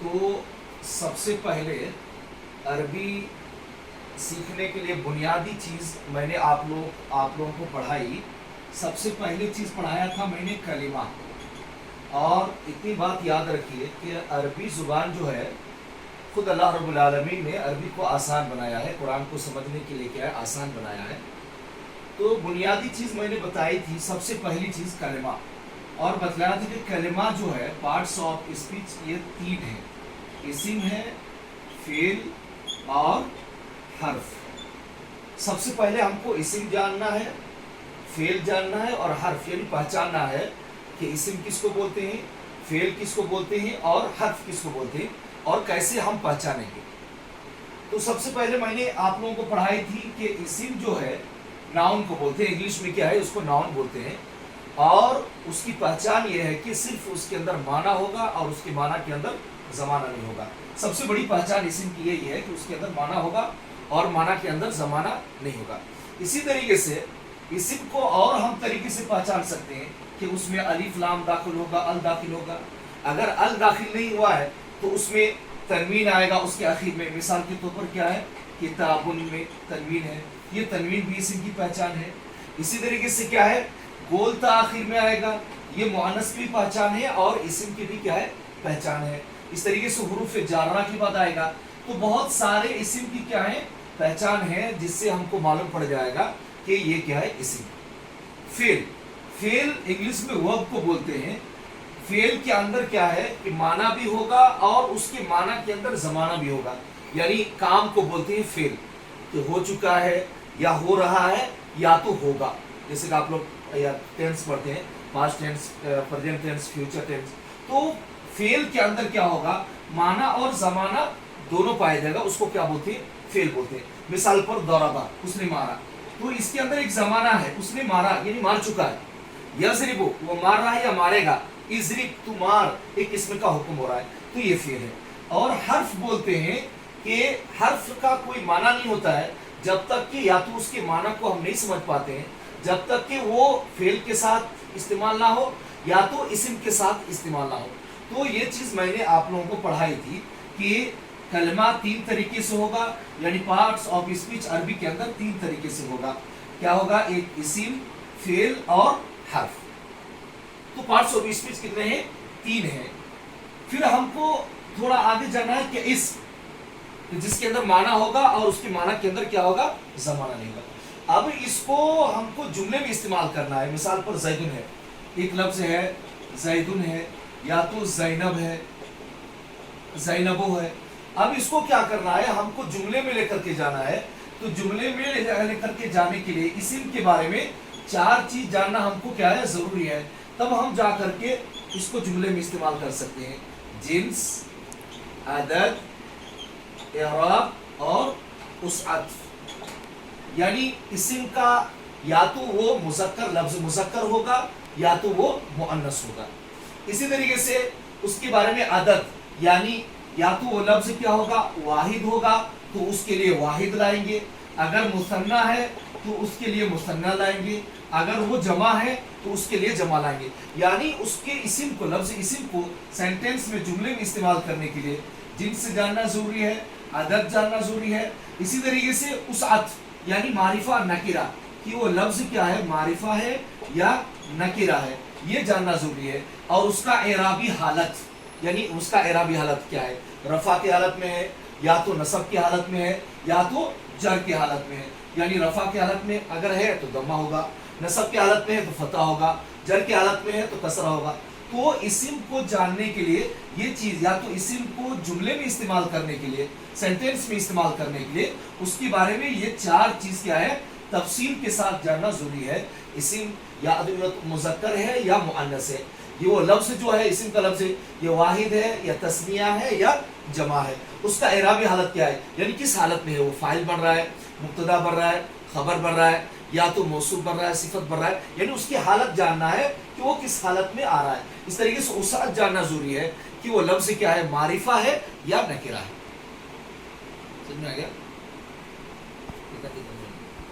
تو سب سے پہلے عربی سیکھنے کے لیے بنیادی چیز میں نے آپ لوگوں کو پڑھائی. سب سے پہلی چیز پڑھایا تھا میں نے کلمہ. اور اتنی بات یاد رکھیے کہ عربی زبان جو ہے خود اللہ رب العالمین نے عربی کو آسان بنایا ہے. قرآن کو سمجھنے کے لیے کیا ہے؟ آسان بنایا ہے. تو بنیادی چیز میں نے بتائی تھی، سب سے پہلی چیز کلمہ. اور بتلایا تھا کہ کلمہ جو ہے پارٹس آف اسپیچ یہ 3 ہیں: اسم ہے، فعل اور حرف. سب سے پہلے ہم کو اسم جاننا ہے، فعل جاننا ہے اور حرف یعنی پہچاننا ہے کہ اسم کس کو بولتے ہیں، فعل کس کو بولتے ہیں اور حرف کس کو بولتے ہیں اور کیسے ہم پہچانیں گے. تو سب سے پہلے میں نے آپ لوگوں کو پڑھائی تھی کہ اسم جو ہے ناؤن کو بولتے ہیں. انگلش میں کیا ہے؟ اس کو ناؤن بولتے ہیں. اور اس کی پہچان یہ ہے کہ صرف اس کے اندر معنی ہوگا اور اس کے معنی کے اندر زمانہ نہیں ہوگا. سب سے بڑی پہچان اسم کی یہی ہے کہ اس کے اندر معنی ہوگا اور معنی کے اندر زمانہ نہیں ہوگا. اسی طریقے سے اسم کو اور ہم طریقے سے پہچان سکتے ہیں کہ اس میں الف لام داخل ہوگا، ال داخل ہوگا. اگر ال داخل نہیں ہوا ہے تو اس میں تنوین آئے گا اس کے آخر میں. مثال کے طور پر کیا ہے؟ کتابن میں تنوین ہے، یہ تنوین بھی اسم کی پہچان ہے. اسی طریقے سے کیا ہے؟ گول تا آخر میں آئے گا، یہ مؤنث کی پہچان ہے اور اسم کی بھی کیا ہے؟ پہچان ہے. اس طریقے سے حروف جارہ کی بات آئے گا. تو بہت سارے اسم کی کیا ہے؟ پہچان ہے، جس سے ہم کو معلوم پڑ جائے گا کہ یہ کیا ہے؟ اسم. فعل انگلش میں ورب کو بولتے ہیں. فعل کے اندر کیا ہے کہ معنی بھی ہوگا اور اس کے معنی کے اندر زمانہ بھی ہوگا. یعنی کام کو بولتے ہیں فعل، کہ ہو چکا ہے یا ہو رہا ہے یا تو ہوگا. جیسے کہ آپ لوگ ٹینس پڑھتے ہیں، past tense, present tense, future tennis. تو فعل کے اندر کیا ہوگا؟ معنی اور زمانہ دونوں پایا جائے گا. اس کو کیا بولتے ہیں؟ فعل بولتے ہیں. مثال پر ضربا، اس نے مارا، تو اس کے اندر ایک زمانہ ہے، اس نے مارا یعنی مار چکا ہے. یضربو، وہ مار رہا ہے یا مارے گا. اضرب، تو مار، ایک اسم کا حکم ہو رہا ہے، تو یہ فعل ہے. اور حرف بولتے ہیں کہ حرف کا کوئی معنی نہیں ہوتا ہے جب تک کہ یا تو اس کے معنی کو ہم نہیں سمجھ پاتے ہیں، جب تک کہ وہ فعل کے ساتھ استعمال نہ ہو یا تو اسم کے ساتھ استعمال نہ ہو. تو یہ چیز میں نے آپ لوگوں کو پڑھائی تھی کہ کلمہ 3 طریقے سے ہوگا، یعنی پارٹس آف اسپیچ عربی کے اندر 3 طریقے سے ہوگا. کیا ہوگا؟ ایک اسم، فعل اور حرف. تو پارٹس آف اسپیچ کتنے ہیں؟ 3 ہیں. پھر ہم کو تھوڑا آگے جانا ہے کہ اسم، جس کے اندر معنی ہوگا اور اس کے معنی کے اندر کیا ہوگا؟ زمانہ نہیں ہوگا. اب اس کو ہم کو جملے میں استعمال کرنا ہے. مثال پر زیدن ہے، ایک لفظ ہے زیدن ہے یا تو زینب ہے، زینبو ہے. اب اس کو کیا کرنا ہے؟ ہم کو جملے میں لے کر کے جانا ہے. تو جملے میں لے کر کے جانے کے لیے اسم کے بارے میں 4 چیز جاننا ہم کو کیا ہے؟ ضروری ہے. تب ہم جا کر کے اس کو جملے میں استعمال کر سکتے ہیں. جنس، عدد، اعراب اور وسعت. یعنی اسم کا یا تو وہ مذکر، لفظ مذکر ہوگا یا تو وہ مؤنث ہوگا. اسی طریقے سے اس کے بارے میں عدد، یعنی یا تو وہ لفظ کیا ہوگا؟ واحد ہوگا، تو اس کے لیے واحد لائیں گے. اگر مثنیٰ ہے تو اس کے لیے مثنیٰ لائیں گے. اگر وہ جمع ہے تو اس کے لیے جمع لائیں گے. یعنی اس کے اسم کو، لفظ اسم کو سینٹینس میں، جملے میں استعمال کرنے کے لیے جنس جاننا ضروری ہے، عدد جاننا ضروری ہے. اسی طریقے سے وسعت، یعنی معرفہ نکرہ، کہ وہ لفظ کیا ہے؟ معرفہ ہے یا نکرہ ہے، یہ جاننا ضروری ہے. اور اس کا اعرابی حالت، یعنی اس کا اعرابی حالت کیا ہے؟ رفع کی حالت میں ہے یا تو نصب کی حالت میں ہے یا تو جر کی حالت میں ہے. یعنی رفع کی حالت میں اگر ہے تو ضمہ ہوگا، نصب کی حالت میں ہے تو فتح ہوگا، جر کی حالت میں ہے تو کسرہ ہوگا. تو اسم کو جاننے کے لیے یہ چیز، یا تو اسم کو جملے میں استعمال کرنے کے لیے، سینٹینس میں استعمال کرنے کے لیے، اس کے بارے میں یہ 4 چیز کیا ہے؟ تفصیل کے ساتھ جاننا ضروری ہے. اسم یا مذکر ہے یا مؤنث ہے، یہ وہ لفظ جو ہے، اسم کا لفظ ہے، یہ واحد ہے یا تثنیہ ہے یا جمع ہے. اس کا اعرابی حالت کیا ہے؟ یعنی کس حالت میں ہے؟ وہ فاعل بن رہا ہے، مبتدا بن رہا ہے، خبر بن رہا ہے یا تو موصوف بن رہا ہے، صفت بن رہا ہے. یعنی اس کی حالت جاننا ہے کہ وہ کس حالت میں آ رہا ہے. اس طریقے سے وسعت جاننا ضروری ہے کہ وہ لفظ کیا ہے؟ معرفہ ہے یا نکرہ ہے. سمجھ میں آ گیا؟